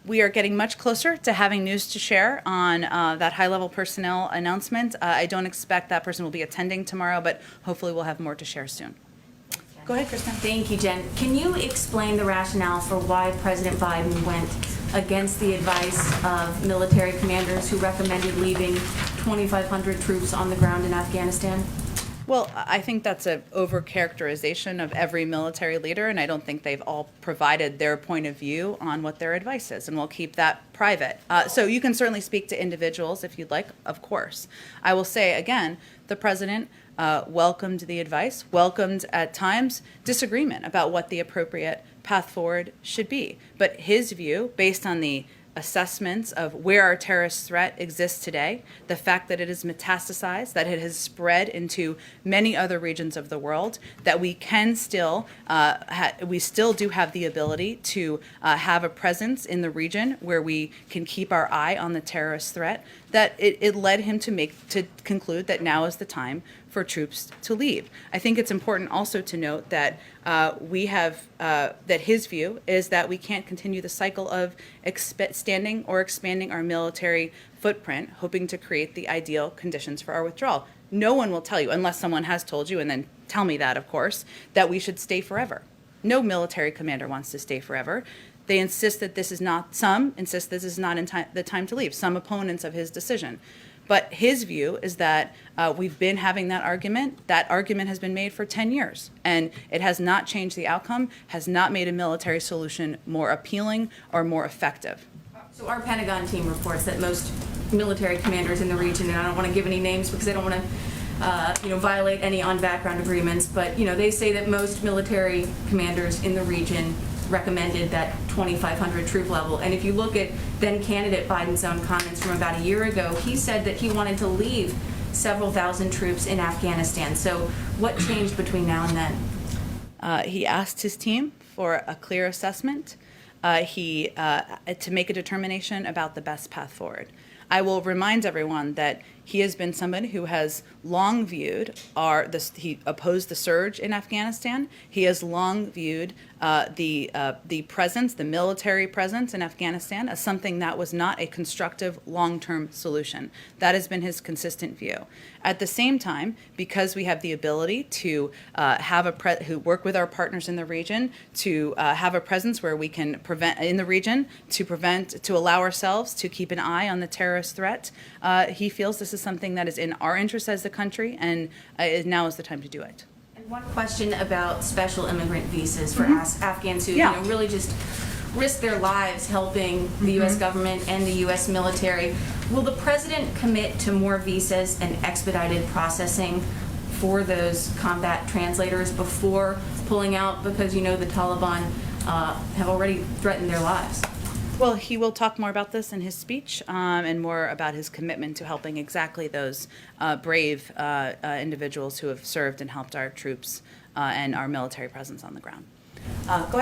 We are getting much closer to having news to share on that high-level personnel announcement. I don't expect that person will be attending tomorrow, but hopefully we'll have more to share soon. Go ahead, Kristen. Thank you, Jen. Can you explain the rationale for why President Biden went against the advice of military commanders who recommended leaving 2,500 troops on the ground in Afghanistan? Well, I think that's an overcharacterization of every military leader, and I don't think they've all provided their point of view on what their advice is, and we'll keep that private. So you can certainly speak to individuals if you'd like, of course. I will say, again, the president welcomed the advice, welcomed at times disagreement about what the appropriate path forward should be. But his view, based on the assessments of where our terrorist threat exists today, the fact that it is metastasized, that it has spread into many other regions of the world, that we can still, we still do have the ability to have a presence in the region where we can keep our eye on the terrorist threat, that it led him to conclude that now is the time for troops to leave. I think it's important also to note that that his view is that we can't continue the cycle of extending or expanding our military footprint, hoping to create the ideal conditions for our withdrawal. No one will tell you, unless someone has told you, and then tell me that, of course, that we should stay forever. No military commander wants to stay forever. They insist that this is not, some insist this is not the time to leave, some opponents of his decision. But his view is that we've been having that argument. That argument has been made for 10 years, and it has not changed the outcome, has not made a military solution more appealing or more effective. So our Pentagon team reports that most military commanders in the region, and I don't want to give any names because I don't want to violate any on-background agreements, but they say that most military commanders in the region recommended that 2,500 troop level. And if you look at then candidate Biden's own comments from about a year ago, he said that he wanted to leave several thousand troops in Afghanistan. So what changed between now and then? He asked his team for a clear assessment to make a determination about the best path forward. I will remind everyone that he has been someone who has long viewed he opposed the surge in Afghanistan. He has long viewed the presence, the military presence in Afghanistan as something that was not a constructive long-term solution. That has been his consistent view. At the same time, because we have the ability to who work with our partners in the region to have a presence where we can prevent in the region to allow ourselves to keep an eye on the terrorist threat, he feels this is something that is in our interest as the country, and now is the time to do it. And one question about special immigrant visas for Afghans who really just risk their lives helping the U.S. government and the U.S. military. Will the president commit to more visas and expedited processing for those combat translators before pulling out, because the Taliban have already threatened their lives? Well, he will talk more about this in his speech and more about his commitment to helping exactly those brave individuals who have served and helped our troops and our military presence on the ground. Go ahead.